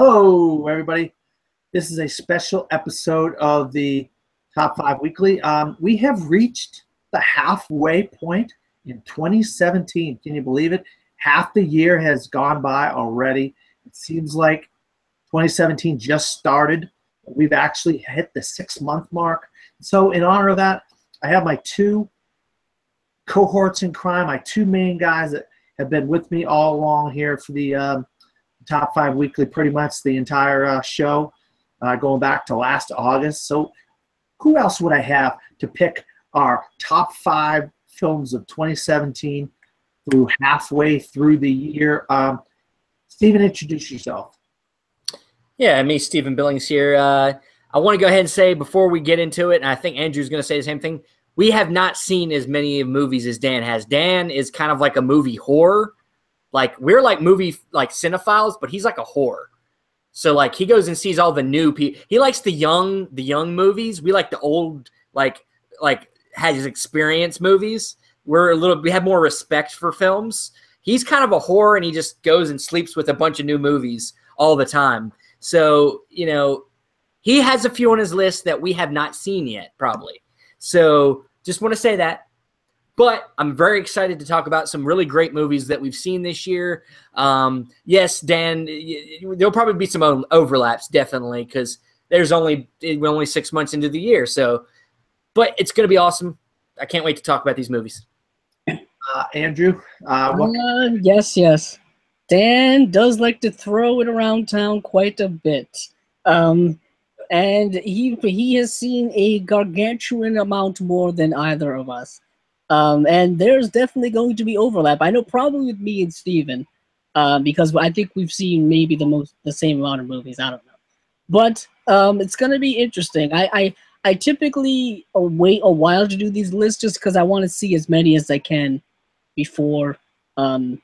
Hello, everybody. This is a special episode of the Top 5 Weekly. We have reached the halfway point in 2017. Can you believe it? Half the year has gone by already. It seems like 2017 just started. We've actually hit the 6-month mark. So in honor of that, I have my two cohorts in crime, my two main guys that have been with me all along here for the Top 5 Weekly, pretty much the entire show, going back to last August. So who else would I have to pick our top 5 films of 2017 through halfway through the year? Stephen, introduce yourself. Yeah, me, Stephen Billings here. I want to go ahead and say before we get into it, and I think Andrew's going to say the same thing, we have not seen as many movies as Dan has. Dan is kind of like a movie whore. Like, we're like movie like cinephiles, but he's like a whore. So like he goes and sees all the new people. He likes the young movies. We like the old, like has experience movies. We have more respect for films. He's kind of a whore, and he just goes and sleeps with a bunch of new movies all the time. So, you know, he has a few on his list that we have not seen yet, probably. So just want to say that. But I'm very excited to talk about some really great movies that we've seen this year. Yes, Dan, there'll probably be some overlaps, definitely, because we're only 6 months into the year. So, but it's going to be awesome. I can't wait to talk about these movies. Andrew? Yes. Dan does like to throw it around town quite a bit. And he has seen a gargantuan amount more than either of us. And there's definitely going to be overlap. I know probably with me and Steven, because I think we've seen maybe the same amount of movies. I don't know. But it's going to be interesting. I typically wait a while to do these lists just because I want to see as many as I can before I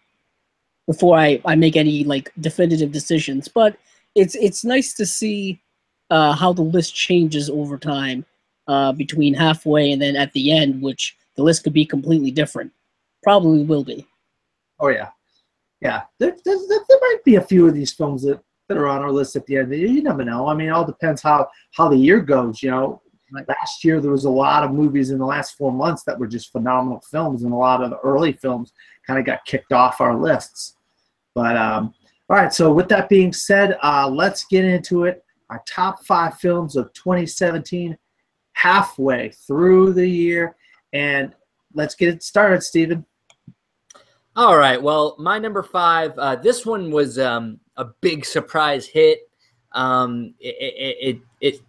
make any like definitive decisions. But it's nice to see how the list changes over time between halfway and then at the end, which the list could be completely different. Probably will be. Oh, yeah. Yeah. There might be a few of these films that are on our list at the end. You never know. I mean, it all depends how the year goes, you know. Last year, there was a lot of movies in the last 4 months that were just phenomenal films, and a lot of the early films kind of got kicked off our lists. But, all right, so with that being said, let's get into it. Our top 5 films of 2017, halfway through the year. And let's get it started, Stephen. All right. Well, my number 5, this one was a big surprise hit. It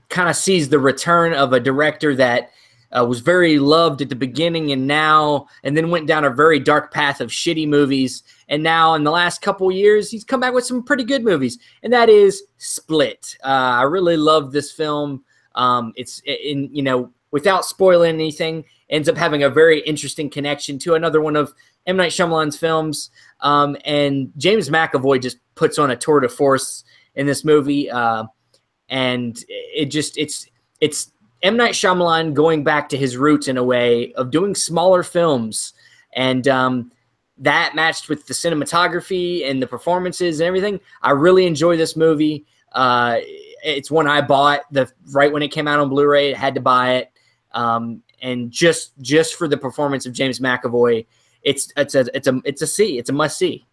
kind of sees the return of a director that was very loved at the beginning and then went down a very dark path of shitty movies. And now in the last couple years, he's come back with some pretty good movies. And that is Split. I really love this film. Without spoiling anything, ends up having a very interesting connection to another one of M. Night Shyamalan's films. And James McAvoy just puts on a tour de force in this movie. And it's M. Night Shyamalan going back to his roots in a way of doing smaller films. And that matched with the cinematography and the performances and everything. I really enjoy this movie. It's one I bought right when it came out on Blu-ray. I had to buy it. And just for the performance of James McAvoy, it's a see. It's a must see.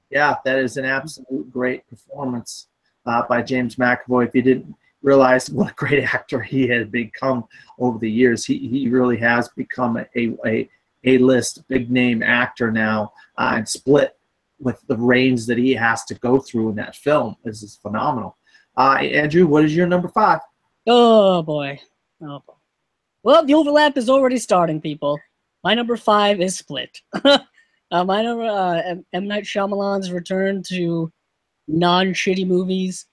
Yeah, that is an absolute great performance by James McAvoy. If you didn't realize what a great actor he had become over the years, he really has become a A-list big name actor now. And Split, with the range that he has to go through in that film, is phenomenal. Andrew, what is your number 5? Oh boy. Well, the overlap is already starting, people. My number 5 is Split. My number M. Night Shyamalan's return to non-shitty movies.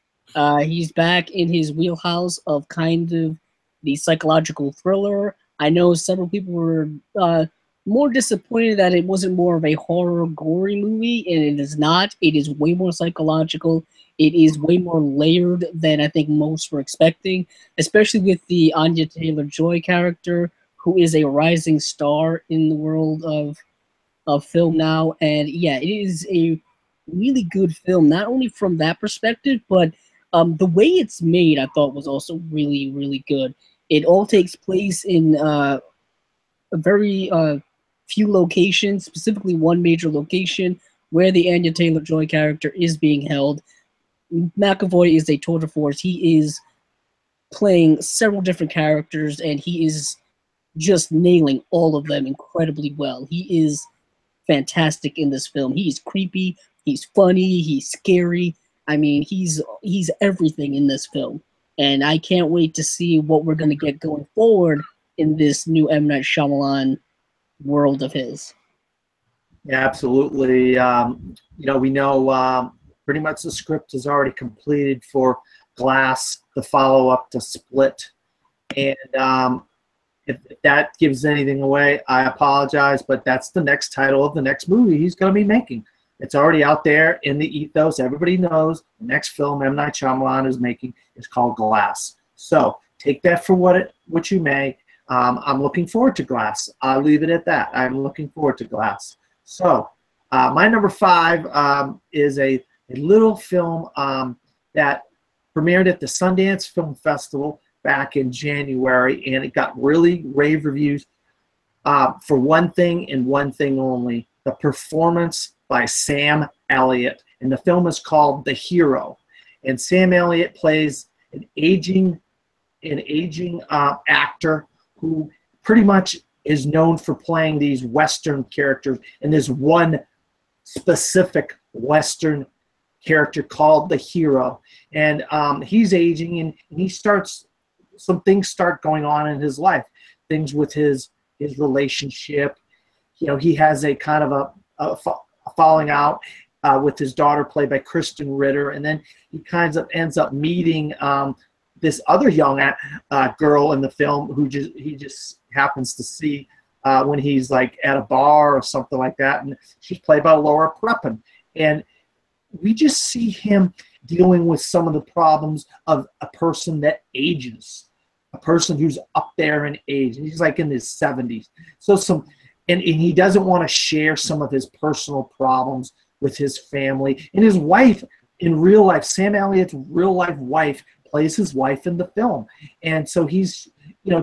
He's back in his wheelhouse of kind of the psychological thriller. I know several people were more disappointed that it wasn't more of a horror, gory movie, and it is not. It is way more psychological. It is way more layered than I think most were expecting, especially with the Anya Taylor-Joy character, who is a rising star in the world of film now. And yeah, it is a really good film, not only from that perspective, but the way it's made, I thought was also really, really good. It all takes place in a very few locations, specifically one major location where the Anya Taylor-Joy character is being held. McAvoy is a tour de force. He is playing several different characters, and he is just nailing all of them incredibly well. He is fantastic in this film. He's creepy, he's funny, he's scary. I mean, he's everything in this film. And I can't wait to see what we're going to get going forward in this new M. Night Shyamalan world of his. Yeah, absolutely. We know pretty much the script is already completed for Glass, the follow-up to Split. And if that gives anything away, I apologize, but that's the next title of the next movie he's going to be making. It's already out there in the ethos. Everybody knows the next film M. Night Shyamalan is making is called Glass. So take that for what you may. I'm looking forward to Glass. I'll leave it at that. I'm looking forward to Glass. So my number 5 is a little film that premiered at the Sundance Film Festival back in January, and it got really rave reviews for one thing and one thing only: the performance by Sam Elliott. And the film is called The Hero. And Sam Elliott plays an aging actor who pretty much is known for playing these Western characters. And there's one specific Western character called The Hero. And he's aging, and some things start going on in his life. Things with his relationship. He has a kind of a falling out with his daughter, played by Kristen Ritter, and then he kind of ends up meeting this other young girl in the film who he just happens to see when he's like at a bar or something like that, and she's played by Laura Prepon. And we just see him dealing with some of the problems of a person that ages, a person who's up there in age. He's like in his 70s. And he doesn't want to share some of his personal problems with his family. And his wife in real life, Sam Elliott's real life wife, plays his wife in the film. And so he's,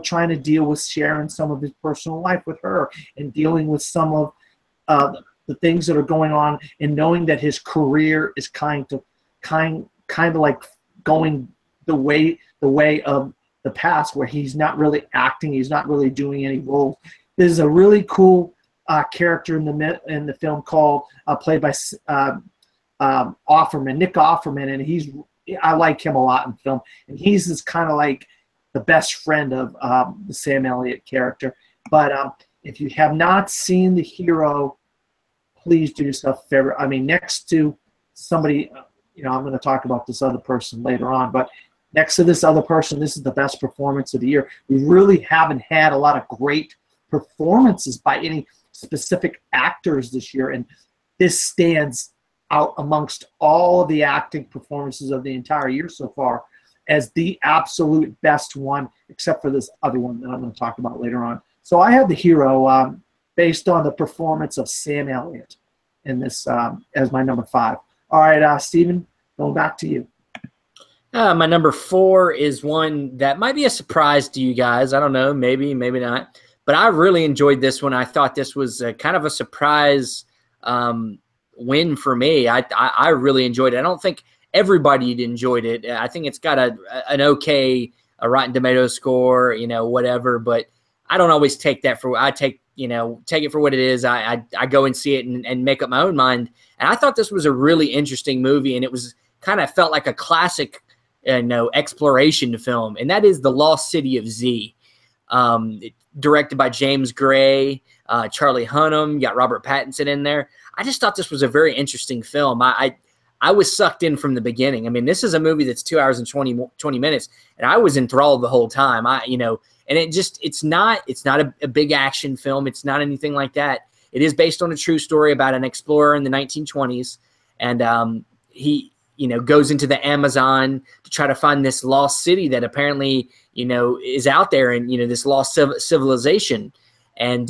trying to deal with sharing some of his personal life with her and dealing with some of the things that are going on, and knowing that his career is kind of like going the way of the past, where he's not really acting, he's not really doing any roles. There's a really cool character in the film called played by Offerman, Nick Offerman, and I like him a lot in film, and he's this kind of like the best friend of the Sam Elliott character. But if you have not seen The Hero, please do yourself a favor. I mean, next to somebody, I'm going to talk about this other person later on, but next to this other person, this is the best performance of the year. We really haven't had a lot of great performances by any specific actors this year, and this stands out amongst all of the acting performances of the entire year so far as the absolute best one, except for this other one that I'm going to talk about later on. So I have The Hero based on the performance of Sam Elliott in this as my number 5. All right, Stephen, going back to you. My number 4 is one that might be a surprise to you guys. I don't know, maybe not. But I really enjoyed this one. I thought this was kind of a surprise win for me. I really enjoyed it. I don't think everybody enjoyed it. I think it's got an okay Rotten Tomatoes score, whatever. But I don't always take that for. I take it for what it is. I go and see it and make up my own mind. And I thought this was a really interesting movie, and it was kind of felt like a classic, exploration film, and that is The Lost City of Z. Directed by James Gray, Charlie Hunnam, you got Robert Pattinson in there. I just thought this was a very interesting film. I was sucked in from the beginning. I mean, this is a movie that's 2 hours and 20 minutes, and I was enthralled the whole time. And it's not a big action film. It's not anything like that. It is based on a true story about an explorer in the 1920s, and he goes into the Amazon to try to find this lost city that apparently, is out there, and, this lost civilization. And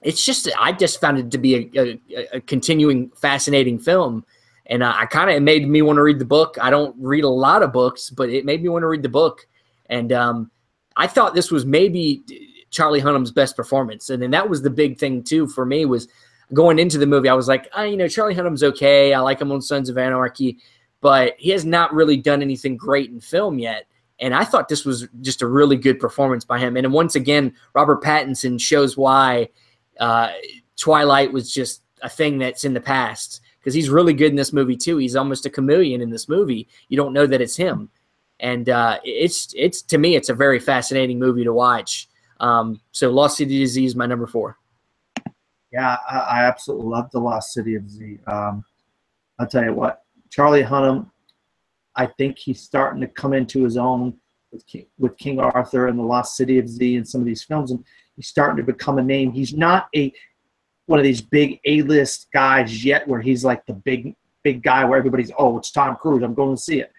it's just, I just found it to be a continuing fascinating film. And it made me want to read the book. I don't read a lot of books, but it made me want to read the book. And I thought this was maybe Charlie Hunnam's best performance. And then that was the big thing too for me, was going into the movie. I was like, Charlie Hunnam's okay. I like him on Sons of Anarchy, but he has not really done anything great in film yet. And I thought this was just a really good performance by him. And then once again, Robert Pattinson shows why Twilight was just a thing that's in the past, because he's really good in this movie too. He's almost a chameleon in this movie. You don't know that it's him. And it's to me, it's a very fascinating movie to watch. So Lost City of Z is my number 4. Yeah, I absolutely love The Lost City of Z. I'll tell you what, Charlie Hunnam, I think he's starting to come into his own with King Arthur and The Lost City of Z and some of these films, and he's starting to become a name. He's not one of these big A-list guys yet where he's like the big guy where everybody's, oh, it's Tom Cruise, I'm going to see it.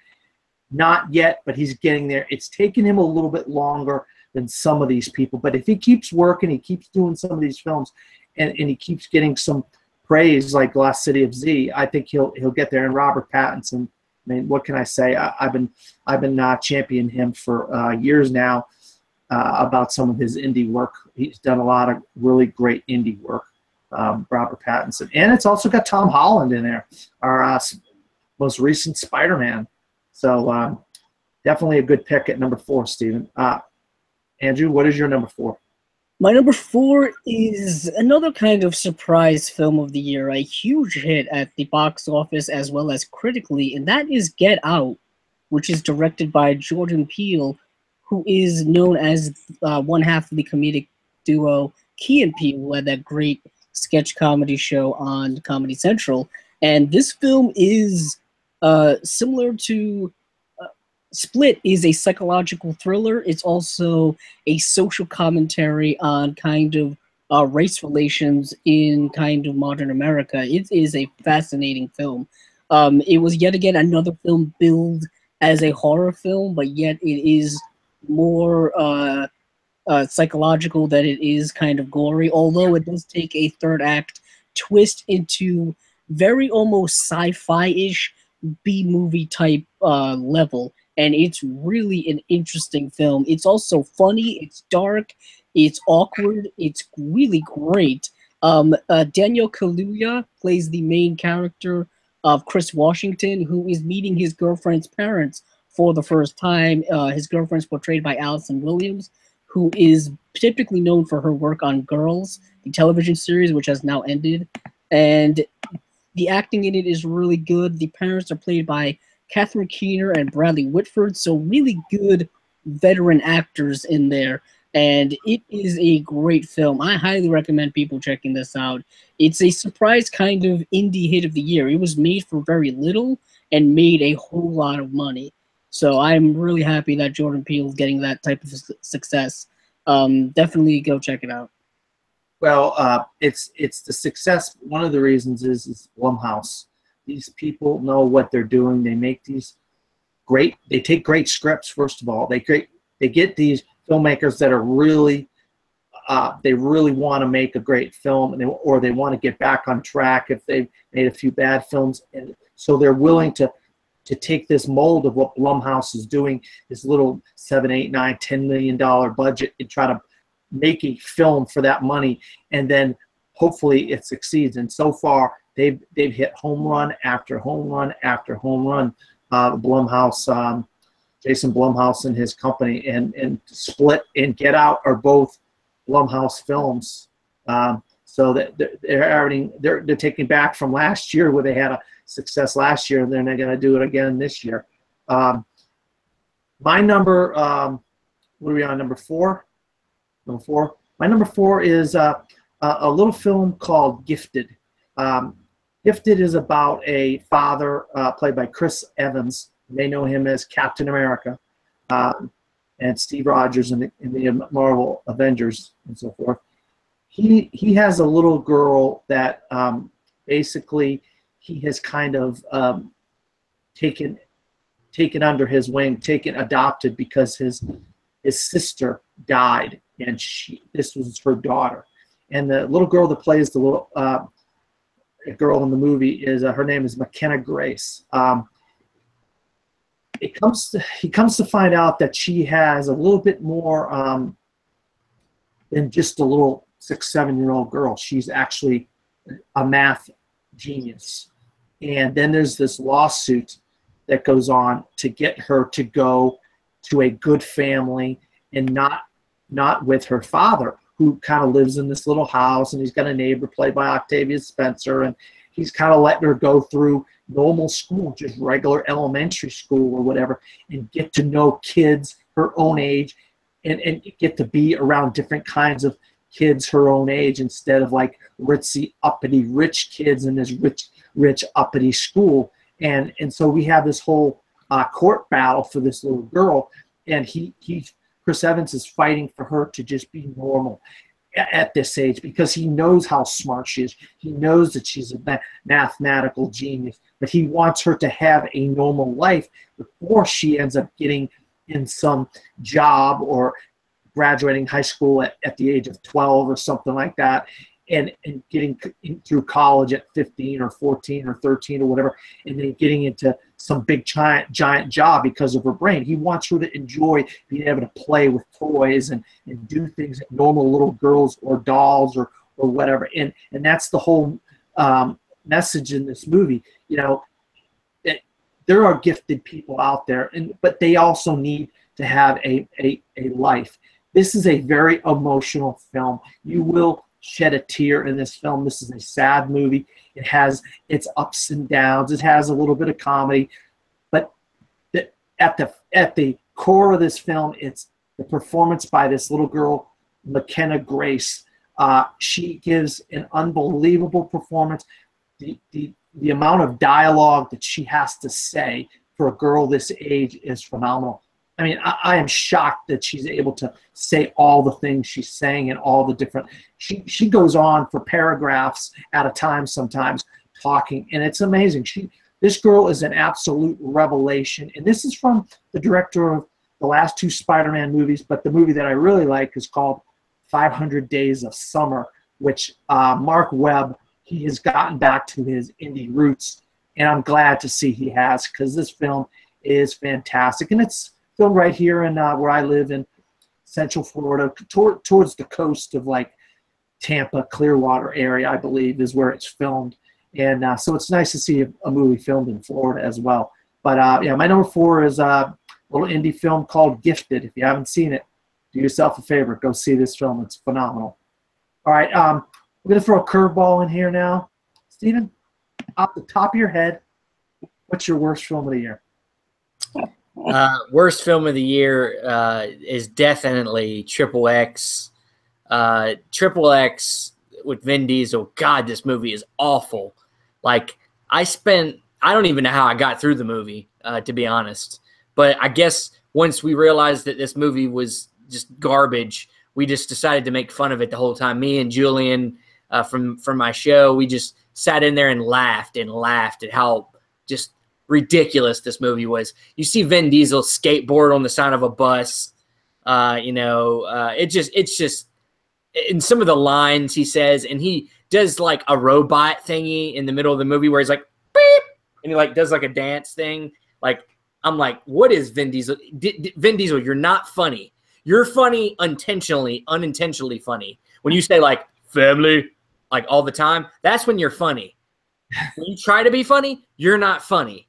Not yet, but he's getting there. It's taken him a little bit longer than some of these people, but if he keeps working, he keeps doing some of these films, and he keeps getting some praise like Lost City of Z, I think he'll get there. And Robert Pattinson, I mean, what can I say? I've been championing him for years now about some of his indie work. He's done a lot of really great indie work, Robert Pattinson. And it's also got Tom Holland in there, our most recent Spider-Man. So definitely a good pick at number 4, Stephen. Andrew, what is your number 4? My number 4 is another kind of surprise film of the year, a huge hit at the box office as well as critically, and that is Get Out, which is directed by Jordan Peele, who is known as one half of the comedic duo Key and Peele, who had that great sketch comedy show on Comedy Central. And this film is similar to Split, is a psychological thriller. It's also a social commentary on kind of race relations in kind of modern America. It is a fascinating film. It was yet again another film billed as a horror film, but yet it is more psychological than it is kind of gory, although it does take a third act twist into very almost sci-fi-ish B-movie type level. And it's really an interesting film. It's also funny, it's dark, it's awkward, it's really great. Daniel Kaluuya plays the main character of Chris Washington, who is meeting his girlfriend's parents for the first time. His girlfriend's portrayed by Allison Williams, who is typically known for her work on Girls, the television series, which has now ended. And the acting in it is really good. The parents are played by Catherine Keener and Bradley Whitford, so really good veteran actors in there. And it is a great film. I highly recommend people checking this out. It's a surprise kind of indie hit of the year. It was made for very little and made a whole lot of money. So I'm really happy that Jordan Peele is getting that type of success. Definitely go check it out. Well, it's the success. One of the reasons is Blumhouse. These people know what they're doing. They make these great. They take great scripts. First of all, they get these filmmakers that are really, they really want to make a great film, or they want to get back on track if they've made a few bad films, and so they're willing to take this mold of what Blumhouse is doing, this little $7, $8, $9, $10 million budget, and try to make a film for that money, and then hopefully it succeeds. And so far, they've hit home run after home run after home run. Blumhouse, Jason Blumhouse and his company, and Split and Get Out are both Blumhouse films. So that they're taking back from last year, where they had a success last year, and then they're going to do it again this year. My number, what are we on, number 4? Number 4. My number 4 is a little film called Gifted. Gifted is about a father played by Chris Evans. They know him as Captain America, and Steve Rogers in the Marvel Avengers and so forth. He has a little girl that basically he has kind of taken under his wing, adopted, because his sister died, and this was her daughter. And the little girl that plays the little girl in the movie is her name is McKenna Grace. He comes to find out that she has a little bit more than just a little 6-7-year-old girl. She's actually a math genius. And then there's this lawsuit that goes on to get her to go to a good family and not with her father, who kind of lives in this little house, and he's got a neighbor played by Octavia Spencer, and he's kind of letting her go through normal school, just regular elementary school or whatever, and get to know kids her own age and get to be around different kinds of kids her own age instead of like ritzy, uppity, rich kids in this rich, uppity school. And so we have this whole court battle for this little girl, and Chris Evans is fighting for her to just be normal at this age because he knows how smart she is. He knows that she's a mathematical genius, but he wants her to have a normal life before she ends up getting in some job or graduating high school at the age of 12 or something like that, and getting through college at 15 or 14 or 13 or whatever, and then getting into some big giant job because of her brain. He wants her to enjoy being able to play with toys and do things that normal little girls or dolls or whatever. And that's the whole message in this movie. You know, that there are gifted people out there, but they also need to have a life. This is a very emotional film. You will shed a tear in this film. This is a sad movie. It has its ups and downs. It has a little bit of comedy, but at the core of this film, it's the performance by this little girl, McKenna Grace. She gives an unbelievable performance. The amount of dialogue that she has to say for a girl this age is phenomenal. I mean, I am shocked that she's able to say all the things she's saying and all the different. She goes on for paragraphs at a time sometimes talking, and it's amazing. This girl is an absolute revelation, and this is from the director of the last 2 Spider-Man movies, but the movie that I really like is called 500 Days of Summer, which Mark Webb, he has gotten back to his indie roots, and I'm glad to see he has, because this film is fantastic, and it's filmed right here in where I live in Central Florida, towards the coast of like Tampa, Clearwater area, I believe, is where it's filmed. And so it's nice to see a movie filmed in Florida as well. But yeah, my number 4 is a little indie film called Gifted. If you haven't seen it, do yourself a favor, go see this film. It's phenomenal. All right, we're going to throw a curveball in here now. Steven, off the top of your head, what's your worst film of the year? Worst film of the year is definitely Triple X. Triple X with Vin Diesel. God, this movie is awful. Like, I don't even know how I got through the movie, to be honest. But I guess once we realized that this movie was just garbage, we just decided to make fun of it the whole time. Me and Julian from my show, we just sat in there and laughed at how just ridiculous this movie was. You see Vin Diesel skateboard on the side of a bus. It's just in some of the lines he says, and he does like a robot thingy in the middle of the movie where he's like beep, and he like does like a dance thing. Like, I'm like, what is Vin Diesel? Vin Diesel, you're not funny. You're funny unintentionally funny. When you say like family, like all the time, that's when you're funny. When you try to be funny, you're not funny.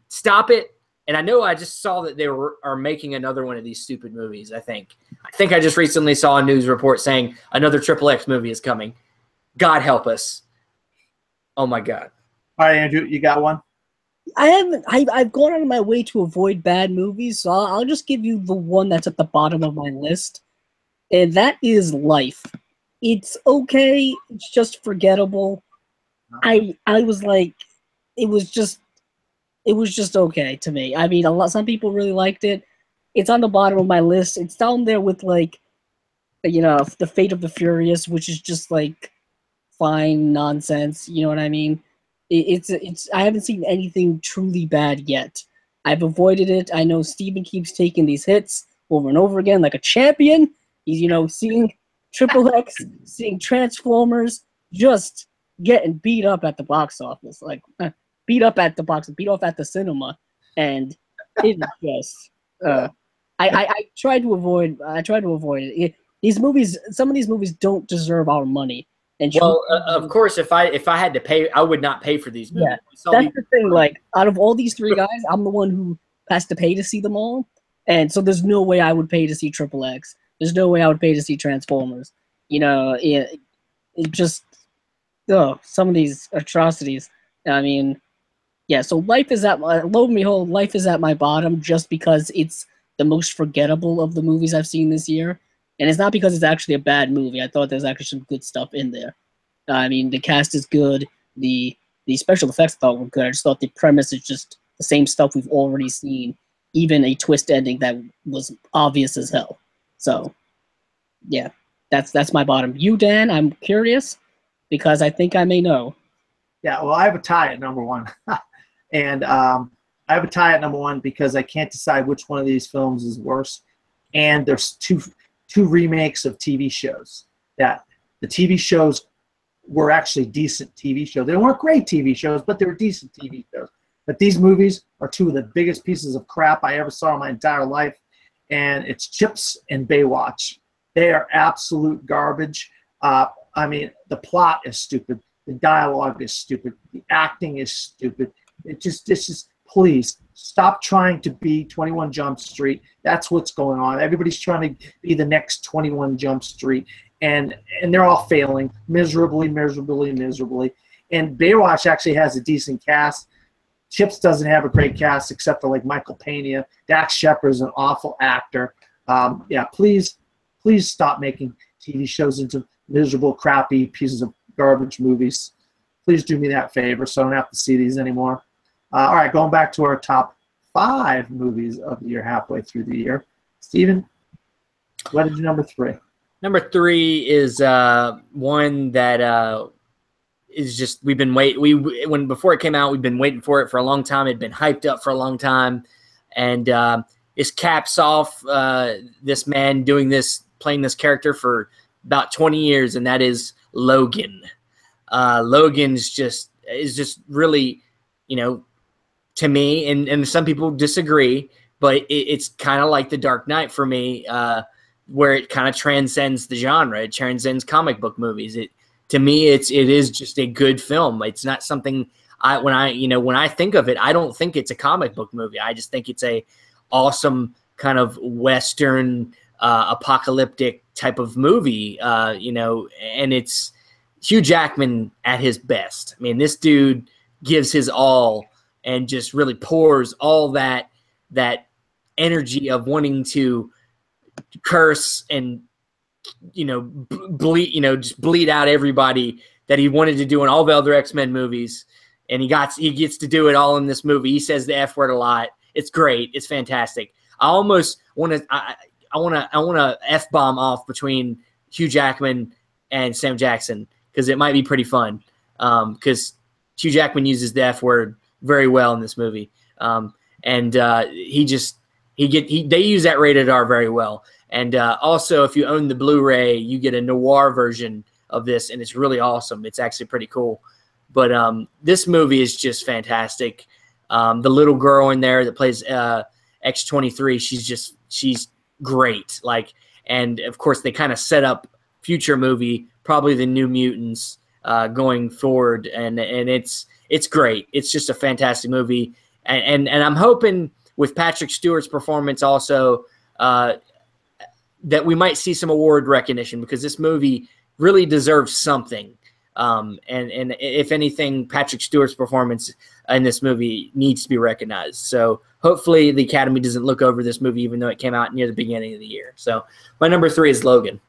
Stop it. And I know I just saw that they are making another one of these stupid movies, I think. I just recently saw a news report saying another Triple X movie is coming. God help us. Oh, my God. All right, Andrew, you got one? I've gone out of my way to avoid bad movies, so I'll just give you the one that's at the bottom of my list, and that is Life. It's okay. It's just forgettable. I was like, it was just okay to me. I mean, some people really liked it. It's on the bottom of my list. It's down there with like, The Fate of the Furious, which is just like fine nonsense. You know what I mean? It's. I haven't seen anything truly bad yet. I've avoided it. I know Steven keeps taking these hits over and over again like a champion. He's seeing Triple X, seeing Transformers just getting beat up at the box office, like beat off at the cinema, and it is just. I try to avoid it. These movies, some of these movies don't deserve our money. And well, of course, if I had to pay, I would not pay for these movies. Yeah, that's the thing. Like, out of all these three guys, I'm the one who has to pay to see them all, and so there's no way I would pay to see Triple X. There's no way I would pay to see Transformers. You know, it just some of these atrocities. I mean, yeah. So life is at lo and behold, life is at my bottom just because it's the most forgettable of the movies I've seen this year. And it's not because it's actually a bad movie. I thought there's actually some good stuff in there. I mean, the cast is good. The special effects I thought were good. I just thought the premise is just the same stuff we've already seen, even a twist ending that was obvious as hell. So, yeah, that's my bottom. You, Dan, I'm curious because I think I may know. Yeah, well, I have a tie at number one. And I have a tie at number one because I can't decide which one of these films is worse. And there's two remakes of TV shows that the TV shows were actually decent TV shows. They weren't great TV shows, but they were decent TV shows. But these movies are two of the biggest pieces of crap I ever saw in my entire life, and it's Chips and Baywatch. They are absolute garbage. I mean, the plot is stupid. The dialogue is stupid. The acting is stupid. Please stop trying to be 21 Jump Street. That's what's going on. Everybody's trying to be the next 21 Jump Street, and they're all failing miserably. And Baywatch actually has a decent cast. Chips doesn't have a great cast except for like Michael Pena. Dax Shepard's an awful actor. Yeah, please stop making TV shows into miserable, crappy pieces of garbage movies. Please do me that favor so I don't have to see these anymore. All right, going back to our top 5 movies of the year, halfway through the year. Steven, what is your number 3? Number 3 is one that is just before it came out, we've been waiting for it for a long time. It'd been hyped up for a long time, and this caps off this man playing this character for about 20 years, and that is Logan. Logan is just really, to me, and some people disagree, but it's kind of like The Dark Knight for me, where it kind of transcends the genre. It transcends comic book movies. To me, it is just a good film. It's not something when I think of it, I don't think it's a comic book movie. I just think it's a awesome kind of Western apocalyptic type of movie, and it's Hugh Jackman at his best. I mean, this dude gives his all and just really pours all that energy of wanting to curse and just bleed out everybody that he wanted to do in all the other X-Men movies, and he gets to do it all in this movie. He says the F word a lot. It's great. It's fantastic. I almost want to F-bomb off between Hugh Jackman and Sam Jackson because it might be pretty fun. Because Hugh Jackman uses the F word very well in this movie, and they use that rated R very well. And also, if you own the Blu-ray, you get a noir version of this, and it's really awesome. It's actually pretty cool. But this movie is just fantastic. The little girl in there that plays X-23, she's great. And of course, they kind of set up future movie, probably the New Mutants going forward, and it's great. It's just a fantastic movie, and I'm hoping with Patrick Stewart's performance also that we might see some award recognition because this movie really deserves something. And if anything, Patrick Stewart's performance in this movie needs to be recognized. So hopefully the Academy doesn't look over this movie, even though it came out near the beginning of the year. So my number 3 is Logan.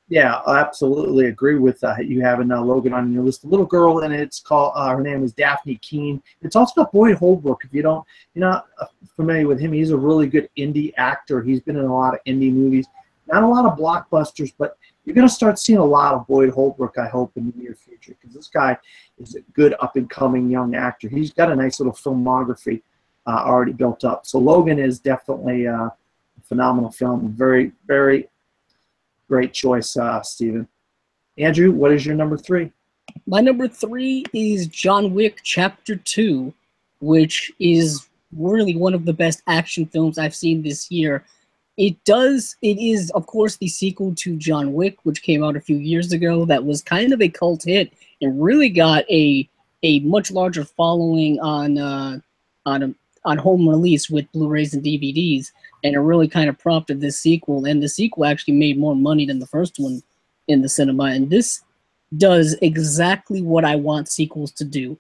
Yeah, I absolutely agree with you having Logan on your list. The little girl, and it's called her name is Daphne Keene. It's also got Boyd Holbrook. If you're not familiar with him, he's a really good indie actor. He's been in a lot of indie movies, not a lot of blockbusters, but you're going to start seeing a lot of Boyd Holbrook, I hope, in the near future, because this guy is a good up-and-coming young actor. He's got a nice little filmography already built up. So Logan is definitely a phenomenal film, very, very Great choice, Stephen. Andrew, what is your number 3? My number 3 is John Wick Chapter 2, which is really one of the best action films I've seen this year. It is, of course, the sequel to John Wick, which came out a few years ago, that was kind of a cult hit and really got a much larger following on home release with Blu-rays and DVDs, and it really kind of prompted this sequel. And the sequel actually made more money than the first one in the cinema. And this does exactly what I want sequels to do.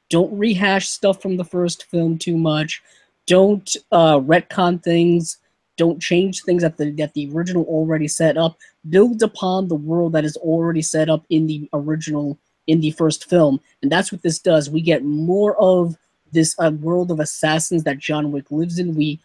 Don't rehash stuff from the first film too much. Don't retcon things. Don't change things that the original already set up. Build upon the world that is already set up in the original, in the first film. And that's what this does. We get more of this world of assassins that John Wick lives in. We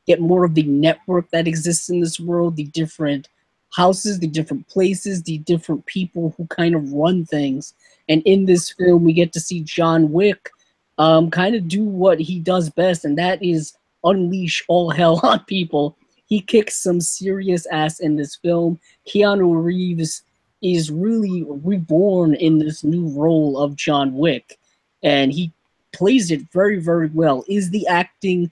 get more of the network that exists in this world, the different houses, the different places, the different people who kind of run things. And in this film, we get to see John Wick kind of do what he does best, and that is unleash all hell on people. He kicks some serious ass in this film. Keanu Reeves is really reborn in this new role of John Wick, and he plays it very, very well. Is the acting,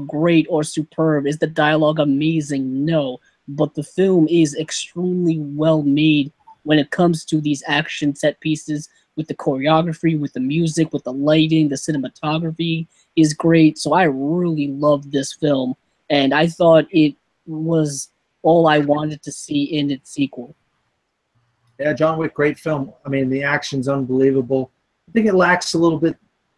great or superb? Is the dialogue amazing? No. But the film is extremely well made when it comes to these action set pieces, with the choreography, with the music, with the lighting, the cinematography is great. So I really loved this film, and I thought it was all I wanted to see in its sequel. Yeah, John Wick, great film. I mean, the action's unbelievable. I think it lacks a little bit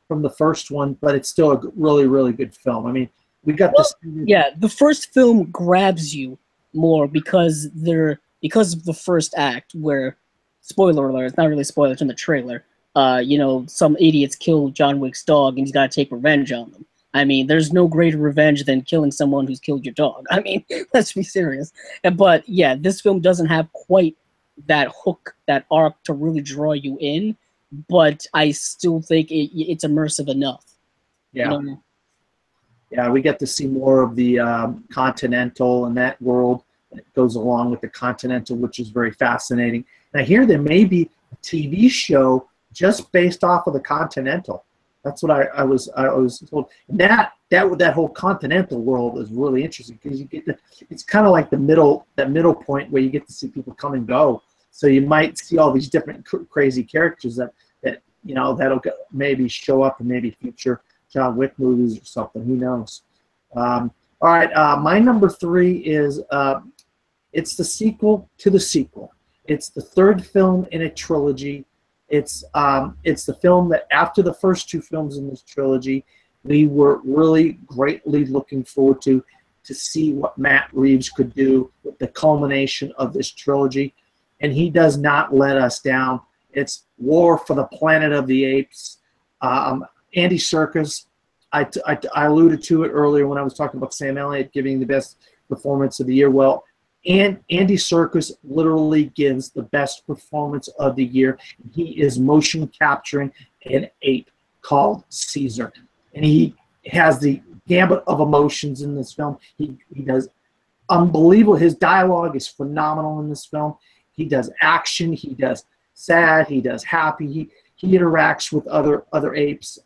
from the first one, but it's still a really, really good film. I mean, we got this. Yeah, the first film grabs you more because of the first act, where, spoiler alert, it's not really spoilers in the trailer, some idiots kill John Wick's dog and he's got to take revenge on them. I mean, there's no greater revenge than killing someone who's killed your dog. I mean, let's be serious. But yeah, this film doesn't have quite that hook, that arc to really draw you in, but I still think it's immersive enough. Yeah. Yeah, we get to see more of the Continental and that world that goes along with the Continental, which is very fascinating. And I hear there may be a TV show just based off of the Continental. That's what I was told. And that whole Continental world is really interesting, because you get it's kind of like that middle point where you get to see people come and go. So you might see all these different crazy characters that'll maybe show up in maybe future John Wick movies or something. Who knows? All right, my number 3 is it's the sequel to the sequel. It's the third film in a trilogy. It's the film that, after the first 2 films in this trilogy, we were really greatly looking forward to see what Matt Reeves could do with the culmination of this trilogy, and he does not let us down. It's War for the Planet of the Apes. Andy Serkis, I alluded to it earlier when I was talking about Sam Elliott giving the best performance of the year. Well, and Andy Serkis literally gives the best performance of the year. He is motion capturing an ape called Caesar, and he has the gambit of emotions in this film. He does unbelievable. His dialogue is phenomenal in this film. He does action. He does sad. He does happy. He interacts with other apes.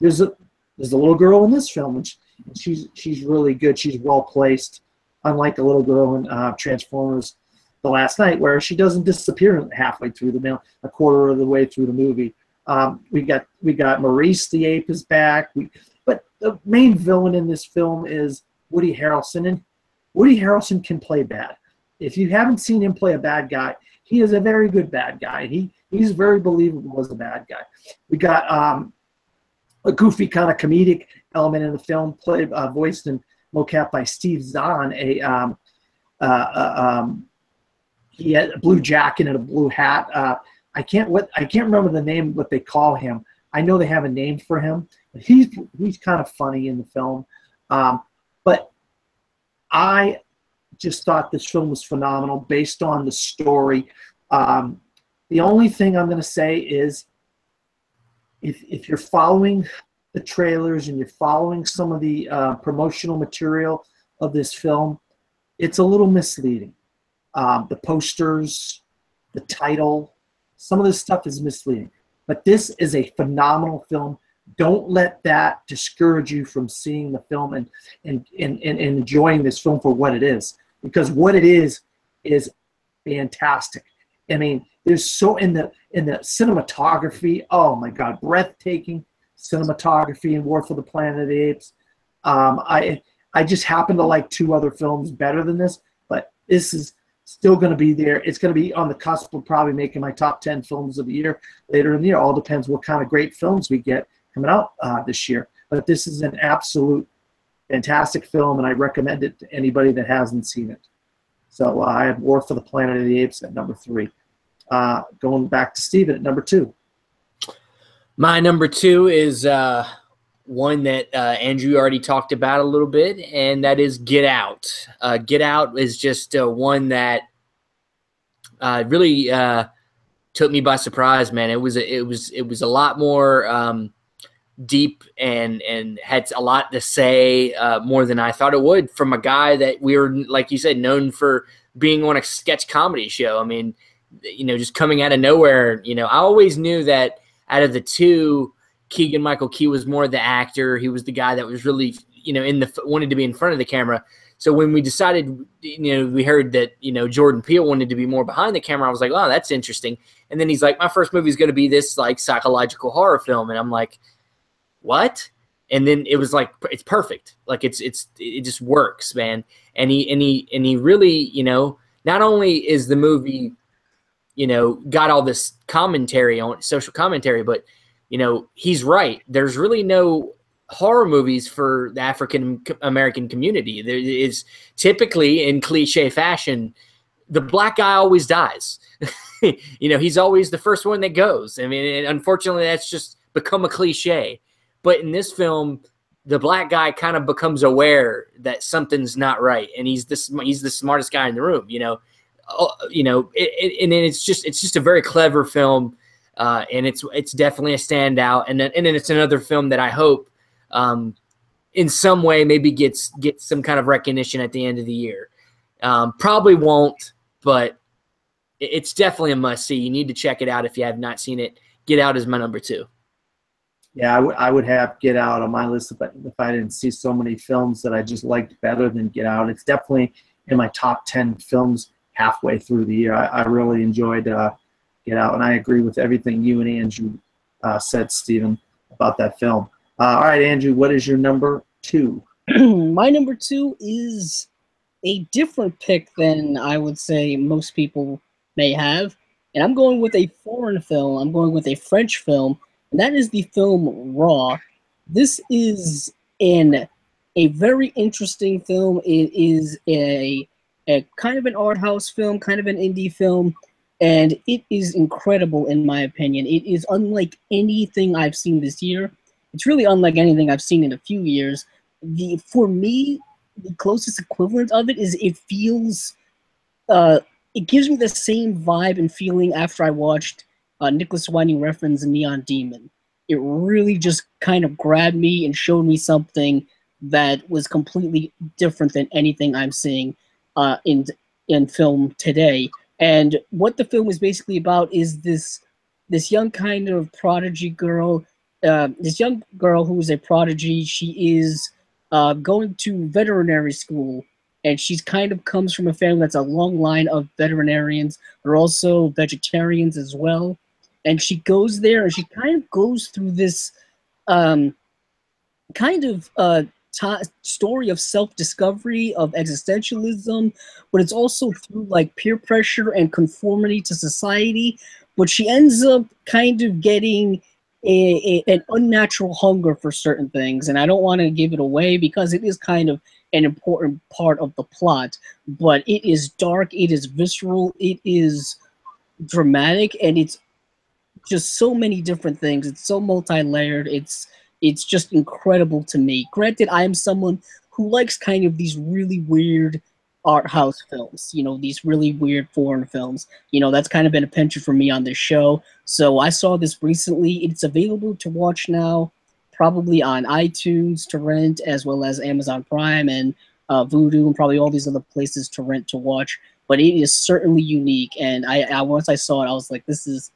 There's a little girl in this film, and she's really good. She's well placed, unlike the little girl in Transformers: The Last Night, where she doesn't disappear halfway through a quarter of the way through the movie. We got Maurice the ape is back. But the main villain in this film is Woody Harrelson, and Woody Harrelson can play bad. If you haven't seen him play a bad guy, he is a very good bad guy. He's very believable as a bad guy. We got a goofy kind of comedic element in the film, voiced and mocap by Steve Zahn. He had a blue jacket and a blue hat. I can't remember the name, what they call him. I know they have a name for him. But he's kind of funny in the film. But I just thought this film was phenomenal based on the story. The only thing I'm going to say is, if you're following the trailers and you're following some of the promotional material of this film, it's a little misleading. the posters, the title. Some of this stuff is misleading. But this is a phenomenal film. Don't let that discourage you from seeing the film and enjoying this film for what it is. Because what it is fantastic. I mean, there's so in the cinematography, oh my God, breathtaking cinematography in War for the Planet of the Apes. I just happen to like 2 other films better than this, but this is still going to be there. It's going to be on the cusp of probably making my top 10 films of the year later in the year. All depends what kind of great films we get coming out this year. But this is an absolute fantastic film, and I recommend it to anybody that hasn't seen it. So I have War for the Planet of the Apes at number 3. Going back to Steven at number 2. My number 2 is one that Andrew already talked about a little bit, and that is Get Out. Get Out is just one that really took me by surprise, man. It was a lot more deep and had a lot to say, more than I thought it would, from a guy that we were, like you said, known for being on a sketch comedy show. I mean, just coming out of nowhere. I always knew that out of the 2, Keegan-Michael Key was more the actor. He was the guy that was really, wanted to be in front of the camera. So when we decided, we heard that, Jordan Peele wanted to be more behind the camera, I was like, oh, that's interesting. And then he's like, my first movie is going to be this like psychological horror film. And I'm like, what? And then it was like, it's perfect. Like it just works, man. And he really, not only is the movie, got all this commentary on social commentary, but he's right. There's really no horror movies for the African American community. There is typically, in cliche fashion, the black guy always dies. He's always the first one that goes. I mean, unfortunately, that's just become a cliche. But in this film, the black guy kind of becomes aware that something's not right, and he's the smartest guy in the room. And then it's just a very clever film. And it's definitely a standout, and then it's another film that I hope in some way maybe gets some kind of recognition at the end of the year. Probably won't, but it's definitely a must see. You need to check it out if you have not seen it. Get Out is my number 2. Yeah, I would have Get Out on my list if I didn't see so many films that I just liked better than Get Out. It's definitely in my top 10 films halfway through the year. I really enjoyed Get Out, and I agree with everything you and Andrew said, Stephen, about that film. All right, Andrew, what is your number 2? My number 2 is a different pick than I would say most people may have, and I'm going with a foreign film. I'm going with a French film, and that is the film Raw. This is a very interesting film. It is a kind of an art house film, kind of an indie film, and it is incredible in my opinion. It is unlike anything I've seen this year. It's really unlike anything I've seen in a few years. For me, the closest equivalent of it is it feels, it gives me the same vibe and feeling after I watched Nicholas Winding Refn's Neon Demon. It really just kind of grabbed me and showed me something that was completely different than anything I'm seeing in film today. And what the film is basically about is this young kind of prodigy girl, this young girl who is a prodigy. She is going to veterinary school, and she's kind of comes from a family that's a long line of veterinarians. They're also vegetarians as well. And she goes there, and she kind of goes through this story of self-discovery, of existentialism, but it's also through like peer pressure and conformity to society. But she ends up kind of getting an unnatural hunger for certain things, and I don't want to give it away because it is kind of an important part of the plot. But it is dark, it is visceral, it is dramatic, and it's just so many different things. It's so multi-layered. It's just incredible to me. Granted, I am someone who likes kind of these really weird art house films, these really weird foreign films. That's kind of been a penchant for me on this show. So I saw this recently. It's available to watch now, probably on iTunes to rent, as well as Amazon Prime and Vudu, and probably all these other places to rent to watch. but it is certainly unique. And I once I saw it, I was like, this is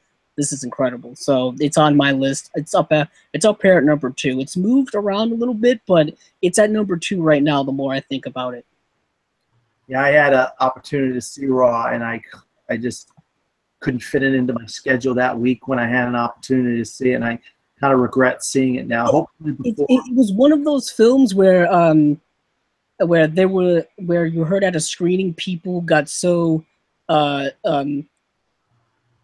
incredible. So it's on my list. It's up here at number 2. It's moved around a little bit, but it's at number 2 right now. The more I think about it. Yeah, I had an opportunity to see Raw, and I just couldn't fit it into my schedule that week when I had an opportunity to see it, and I kind of regret seeing it now. Hopefully before. It was one of those films where you heard at a screening people got so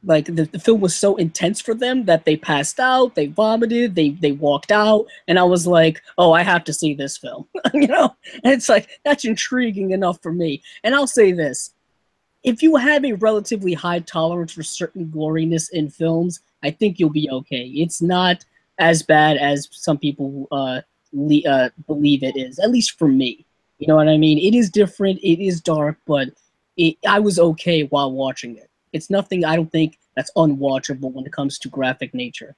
like the film was so intense for them that they passed out, they vomited, they walked out, and I was like, oh, I have to see this film. You know, and it's like, that's intriguing enough for me. And I'll say this, if you have a relatively high tolerance for certain goriness in films, I think you'll be okay. It's not as bad as some people believe it is, at least for me. You know what I mean? It is different, it is dark, but I was okay while watching it. It's nothing, I don't think, that's unwatchable when it comes to graphic nature.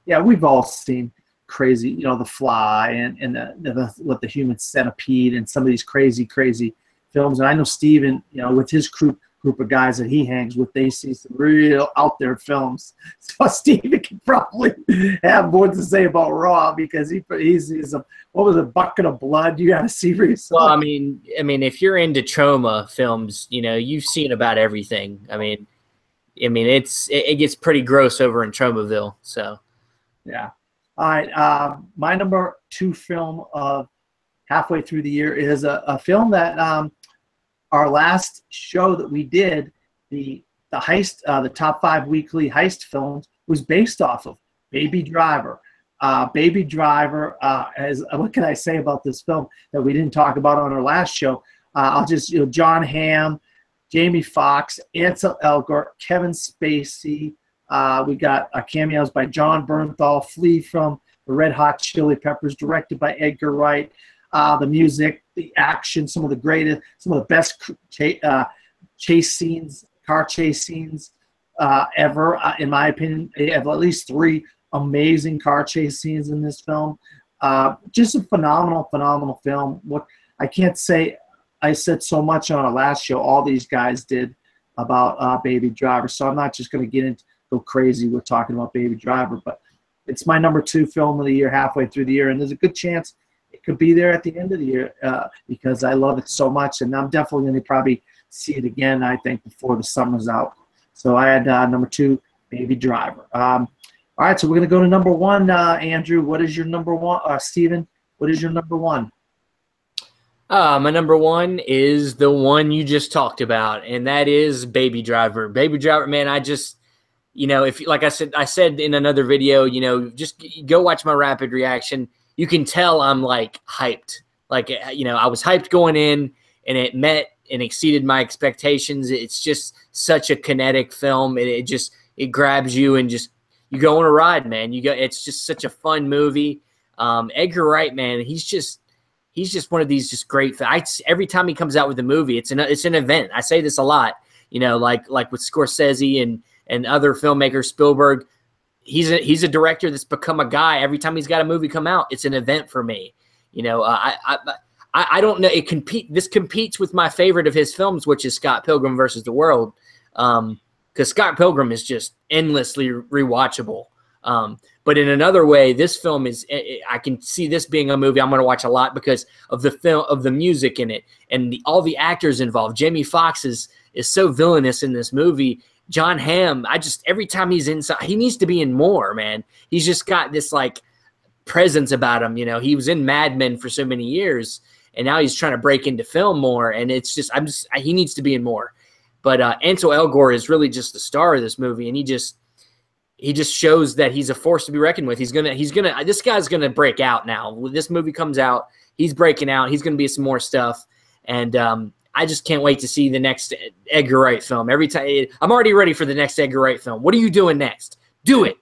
Yeah, we've all seen crazy, you know, The Fly and the Human Centipede and some of these crazy films. And I know Steven, you know, with his group of guys that he hangs with, they see some real out there films. So Steven can probably have more to say about Raw because he's a, what was it, Bucket of Blood? You got to see for yourself. Well, I mean, if you're into trauma films, you know, you've seen about everything. I mean, it gets pretty gross over in Tromaville. So, yeah. All right. My number 2 film of halfway through the year is a film that our last show that we did, the heist, the top 5 weekly heist films, was based off of Baby Driver. Baby Driver, what can I say about this film that we didn't talk about on our last show? I'll just, you know, John Hamm, Jamie Foxx, Ansel Elgort, Kevin Spacey. We got cameos by John Bernthal, Flea from the Red Hot Chili Peppers, directed by Edgar Wright. The music, the action, some of the best chase scenes, car chase scenes ever, in my opinion. They have at least 3 amazing car chase scenes in this film. Just a phenomenal film. What I can't say, I said so much on our last show, all these guys did about Baby Driver, so I'm not just going to go crazy with talking about Baby Driver, but it's my number 2 film of the year, halfway through the year, and there's a good chance it could be there at the end of the year because I love it so much, and I'm definitely going to probably see it again, I think, before the summer's out. So I had number 2, Baby Driver. All right, so we're going to go to number 1. Andrew, what is your number 1? Steven, what is your number 1? My number 1 is the one you just talked about, and that is Baby Driver. Baby Driver, man, I just, you know, if like I said in another video, you know, just go watch my rapid reaction. You can tell I'm like hyped. Like, you know, I was hyped going in, and it met and exceeded my expectations. It's just such a kinetic film. It grabs you and just, you go on a ride, man. It's just such a fun movie. Edgar Wright, man, he's just one of these just great. Every time he comes out with a movie, it's an event. I say this a lot, you know, like with Scorsese and other filmmakers, Spielberg. He's a director that's become a guy. Every time he's got a movie come out, it's an event for me. You know, I don't know. This competes with my favorite of his films, which is Scott Pilgrim versus the World, because Scott Pilgrim is just endlessly rewatchable. But in another way, this film is, I can see this being a movie I'm going to watch a lot because of the music in it and all the actors involved. Jamie Foxx is so villainous in this movie. John Hamm, every time he's inside, he needs to be in more, man. He's just got this like presence about him. You know, he was in Mad Men for so many years, and now he's trying to break into film more. And it's just, he needs to be in more. But Ansel Elgort is really just the star of this movie, and he just shows that he's a force to be reckoned with. This guy's gonna break out now. When this movie comes out, he's breaking out. He's gonna be some more stuff, and I just can't wait to see the next Edgar Wright film. Every time, I'm already ready for the next Edgar Wright film. What are you doing next? Do it.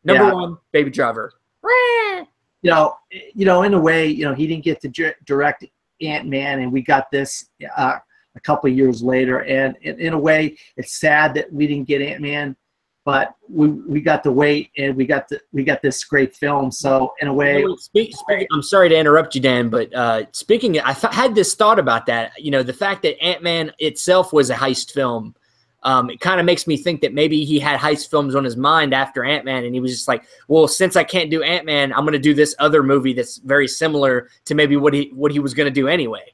Number 1, Baby Driver. You know, in a way, you know, he didn't get to direct Ant-Man, and we got this a couple of years later. And in a way, it's sad that we didn't get Ant-Man. but we got to wait, and we got this great film. So in a way, I'm sorry to interrupt you, Dan, but speaking, had this thought about that. You know, the fact that Ant-Man itself was a heist film, it kind of makes me think that maybe he had heist films on his mind after Ant-Man, and he was just like, well, since I can't do Ant-Man, I'm going to do this other movie that's very similar to maybe what he was going to do anyway.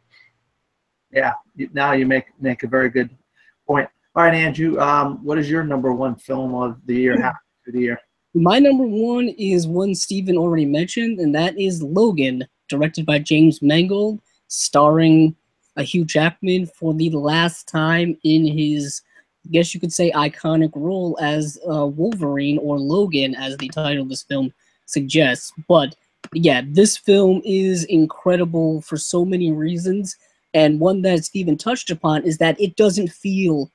Yeah, now you make a very good point. All right, Andrew, what is your number one film of the year, halfway through the year? My number one is one Steven already mentioned, and that is Logan, directed by James Mangold, starring Hugh Jackman for the last time in his, I guess you could say, iconic role as Wolverine, or Logan, as the title of this film suggests. But yeah, this film is incredible for so many reasons, and one that Steven touched upon is that it doesn't feel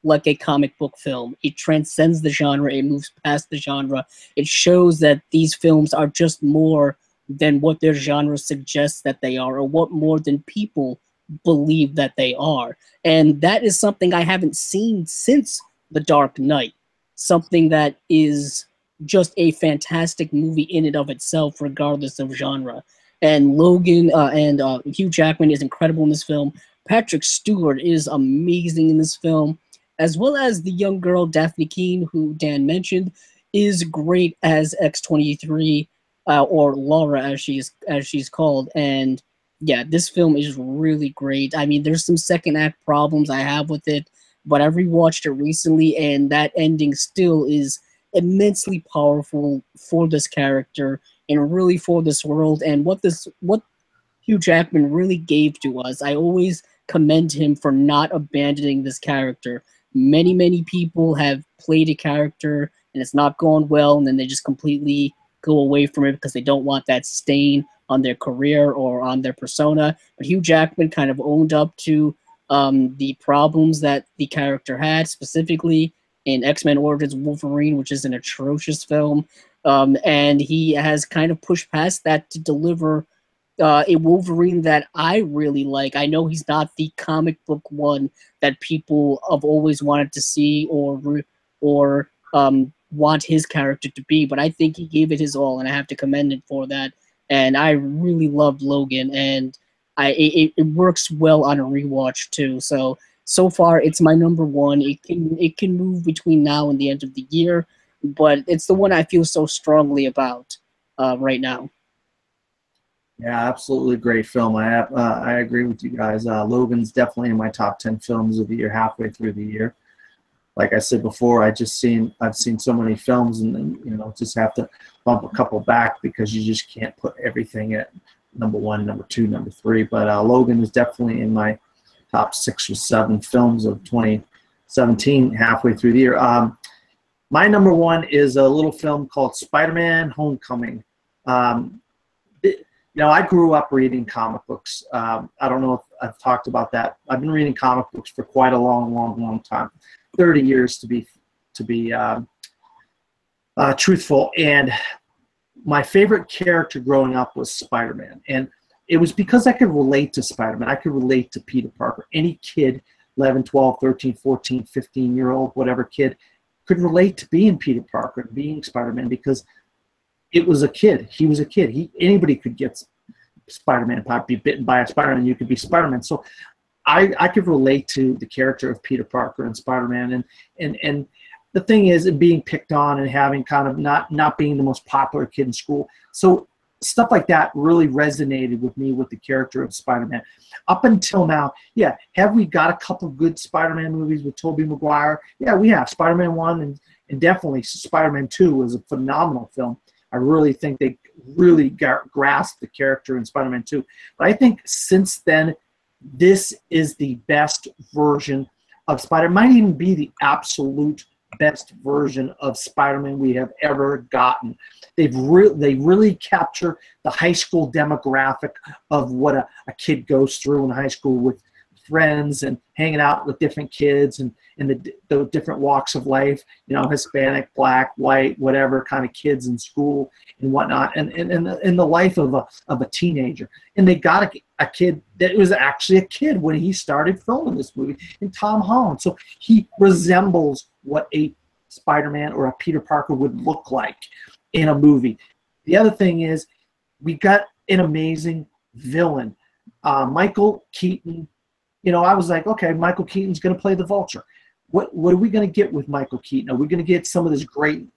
like a comic book film. It transcends the genre. It moves past the genre. It shows that these films are just more than what their genre suggests that they are, or what more than people believe that they are. And that is something I haven't seen since The Dark Knight. Something that is just a fantastic movie in and of itself, regardless of genre. And Logan and Hugh Jackman is incredible in this film. Patrick Stewart is amazing in this film, as well as the young girl Daphne Keane, who Dan mentioned, is great as X-23, or Laura as she's called. And yeah, this film is really great. I mean, there's some second act problems I have with it, but I rewatched it recently, and that ending still is immensely powerful for this character and really for this world. And what Hugh Jackman really gave to us, I always commend him for not abandoning this character. Many people have played a character and it's not gone well, and then they just completely go away from it because they don't want that stain on their career or on their persona. But Hugh Jackman kind of owned up to the problems that the character had, specifically in X-Men Origins Wolverine, which is an atrocious film. And he has kind of pushed past that to deliver a Wolverine that I really like. I know he's not the comic book one that people have always wanted to see or want his character to be, but I think he gave it his all, and I have to commend him for that. And I really loved Logan, and it works well on a rewatch too. So far, it's my number one. It can move between now and the end of the year, but it's the one I feel so strongly about right now. Yeah, absolutely great film. I agree with you guys. Logan's definitely in my top 10 films of the year, halfway through the year. Like I said before, I've seen so many films, and then just have to bump a couple back because you just can't put everything at number one, number two, number three. But Logan is definitely in my top 6 or 7 films of 2017, halfway through the year. My number one is a little film called Spider-Man: Homecoming. I grew up reading comic books. I don't know if I've talked about that. I've been reading comic books for quite a long time, 30 years to be truthful. And my favorite character growing up was Spider-Man. And it was because I could relate to Spider-Man. I could relate to Peter Parker. Any kid, 11, 12, 13, 14, 15-year-old, whatever kid, could relate to being Peter Parker, being Spider-Man, because it was a kid. He was a kid. Anybody could get Spider-Man, be bitten by a Spider-Man. You could be Spider-Man. So I could relate to the character of Peter Parker and Spider-Man. And the thing is, being picked on and having kind of not being the most popular kid in school. So stuff like that really resonated with me with the character of Spider-Man. Up until now, yeah, have we got a couple good Spider-Man movies with Tobey Maguire? Yeah, we have. Spider-Man 1 and definitely Spider-Man 2 was a phenomenal film. I really think they really grasped the character in Spider-Man 2. But I think since then, this is the best version of Spider-Man. Might even be the absolute best version of Spider-Man we have ever gotten. They really capture the high school demographic of what a kid goes through in high school with friends and hanging out with different kids and the different walks of life, Hispanic, black, white, whatever kind of kids in school and whatnot, and in the life of a teenager. And they got a kid that was actually a kid when he started filming this movie, in Tom Holland. So he resembles what a Spider-Man or a Peter Parker would look like in a movie. The other thing is we got an amazing villain. Michael Keaton, you know, I was like, okay, Michael Keaton's going to play the Vulture. What are we going to get with Michael Keaton? Are we going to get some of this great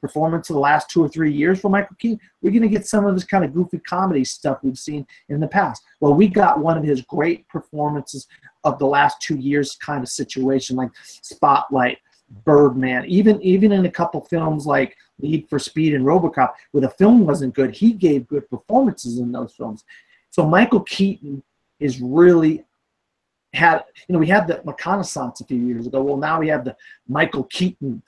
performance of the last 2 or 3 years from Michael Keaton? We're going to get some of this kind of goofy comedy stuff we've seen in the past. Well, we got one of his great performances of the last 2 years kind of situation, like Spotlight, Birdman, even in a couple films like Need for Speed and RoboCop, where the film wasn't good, he gave good performances in those films. So Michael Keaton is really had, you know, we had the reconnaissance a few years ago. Well, now we have the Michael Keaton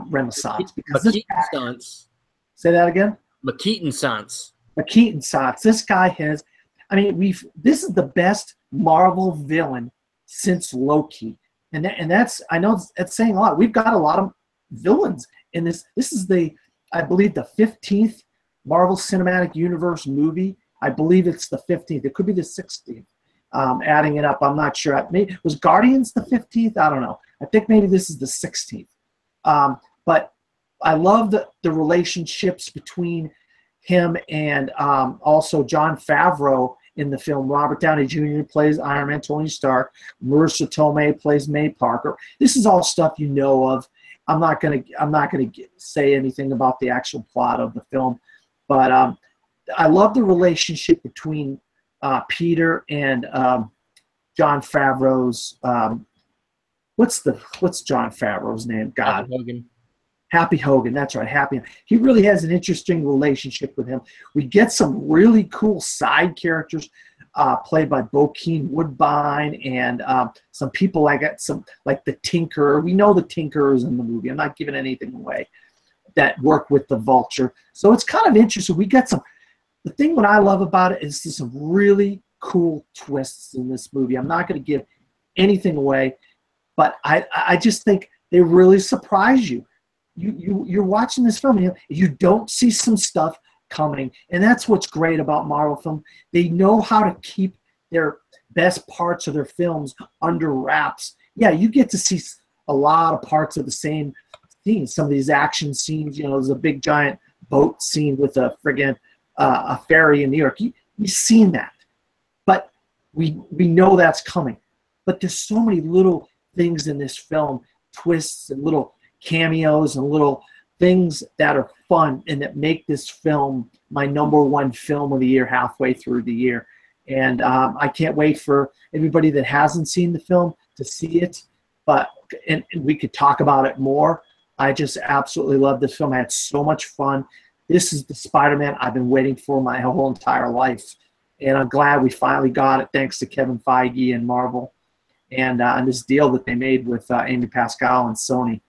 renaissance. Because McKeaton-sance. Say that again? McKeaton-sance. McKeaton-sance. This guy has, I mean, this is the best Marvel villain since Loki. And that's, I know it's saying a lot. We've got a lot of villains in this. This is I believe, the 15th Marvel Cinematic Universe movie. I believe it's the 15th. It could be the 16th. Adding it up, I'm not sure. Maybe, was Guardians the 15th? I don't know. I think maybe this is the 16th. But I love the relationships between him and also Jon Favreau in the film. Robert Downey Jr. plays Iron Man, Tony Stark. Marissa Tomei plays May Parker. This is all stuff you know of. I'm not gonna say anything about the actual plot of the film, but I love the relationship between Peter and Jon Favreau's what's Jon Favreau's name? God. Happy Hogan, that's right, Happy. He really has an interesting relationship with him. We get some really cool side characters played by Bokeem Woodbine and some people like the Tinker. We know the Tinker is in the movie. I'm not giving anything away. That work with the Vulture. So it's kind of interesting. We got some. The thing what I love about it is there's some really cool twists in this movie. I'm not going to give anything away, but I just think they really surprise you. You're watching this film and you don't see some stuff coming, and that's what's great about Marvel film. They know how to keep their best parts of their films under wraps. Yeah, you get to see a lot of parts of the same scene. Some of these action scenes, you know, there's a big giant boat scene with a friggin' a ferry in New York. We've seen that, but we know that's coming. But there's so many little things in this film, twists and little cameos and little things that are fun and that make this film my #1 film of the year halfway through the year. And I can't wait for everybody that hasn't seen the film to see it. But and we could talk about it more. I just absolutely love this film. I had so much fun. This is the Spider-Man I've been waiting for my whole entire life. And I'm glad we finally got it thanks to Kevin Feige and Marvel and this deal that they made with Amy Pascal and Sony.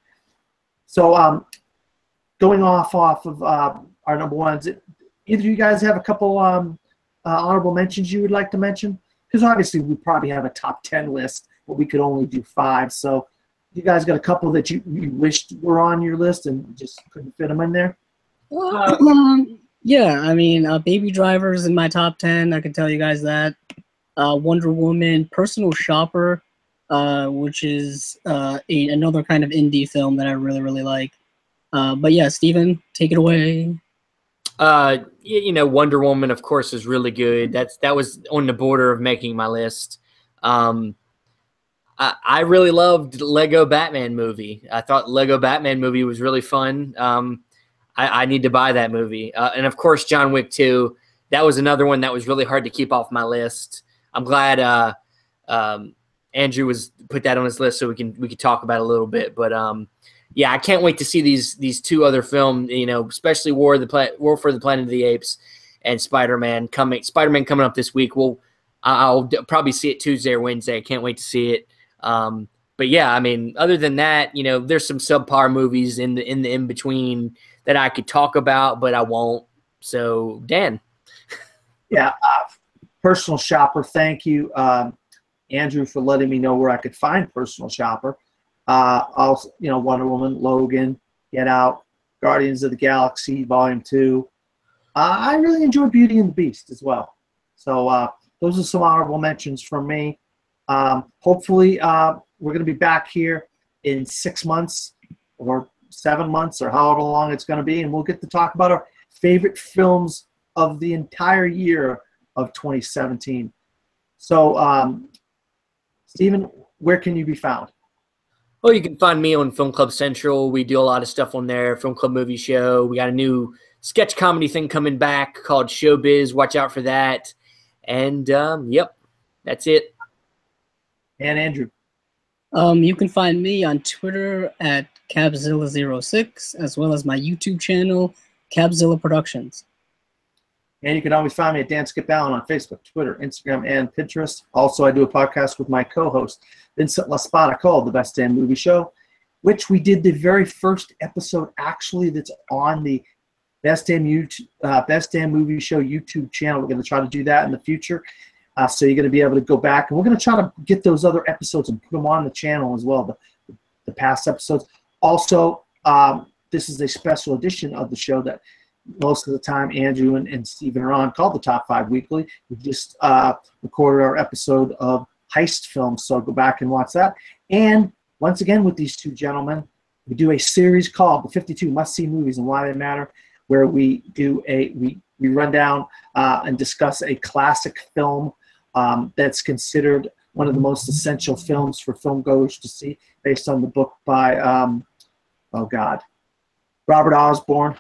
So going off of our #1s, either of you guys have a couple honorable mentions you would like to mention? Because obviously we probably have a top 10 list, but we could only do 5. So you guys got a couple that you wished were on your list and just couldn't fit them in there? Yeah, I mean, Baby Driver's in my top 10. I can tell you guys that. Wonder Woman, Personal Shopper, which is another kind of indie film that I really, really like. But yeah, Steven, take it away. You know, Wonder Woman, of course, is really good. That was on the border of making my list. I really loved Lego Batman movie. I thought Lego Batman movie was really fun. I need to buy that movie. And of course, John Wick 2. That was another one that was really hard to keep off my list. I'm glad Andrew put that on his list so we could talk about it a little bit. But yeah, I can't wait to see these 2 other films. You know, especially War for the Planet of the Apes and Spider-Man coming. Spider-Man coming up this week. I'll probably see it Tuesday or Wednesday. I can't wait to see it. But yeah, I mean, other than that, you know, there's some subpar movies in the in between that I could talk about, but I won't. So, Dan. Yeah, Personal Shopper. Thank you, Andrew, for letting me know where I could find Personal Shopper. Also, you know, Wonder Woman, Logan, Get Out, Guardians of the Galaxy Volume 2. I really enjoyed Beauty and the Beast as well. So those are some honorable mentions from me. Hopefully, we're going to be back here in 6 months or 7 months or however long it's going to be, and we'll get to talk about our favorite films of the entire year of 2017. So, Stephen, where can you be found? Well, you can find me on Film Club Central. We do a lot of stuff on there. Film Club Movie Show. We got a new sketch comedy thing coming back called Showbiz. Watch out for that. And, yep, that's it. And Andrew? You can find me on Twitter at Cabzilla06, as well as my YouTube channel, Cabzilla Productions. And you can always find me at Dan Skip Allen on Facebook, Twitter, Instagram, and Pinterest. Also, I do a podcast with my co-host, Vincent LaSpada, called The Best Damn Movie Show, which we did the very first episode, actually, that's on the Best Damn Movie Show YouTube channel. We're going to try to do that in the future. So you're going to be able to go back. And we're going to try to get those other episodes and put them on the channel as well, the past episodes. Also, this is a special edition of the show that most of the time Andrew and Stephen are on, called the Top 5 Weekly. We just recorded our episode of heist films, so go back and watch that. And once again, with these two gentlemen, we do a series called The 52 Must-See Movies and Why They Matter, where we do we run down and discuss a classic film that's considered one of the most essential films for filmgoers to see, based on the book by, Robert Osborne.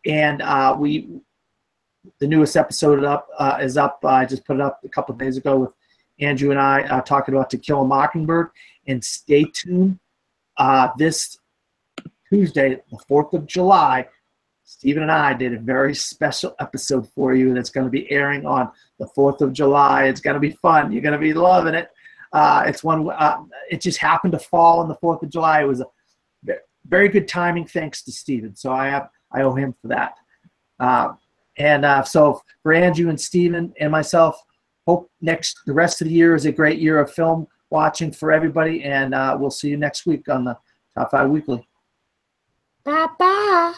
And the newest episode is up. I just put it up a couple of days ago with Andrew and I talking about To Kill a Mockingbird. And stay tuned. This Tuesday, the 4th of July, Stephen and I did a very special episode for you that's going to be airing on the 4th of July. It's going to be fun. You're going to be loving it. It just happened to fall on the 4th of July. It was a very good timing, thanks to Stephen. So I owe him for that. So for Andrew and Stephen and myself, hope the rest of the year is a great year of film watching for everybody. And we'll see you next week on the Top 5 Weekly. Bye-bye.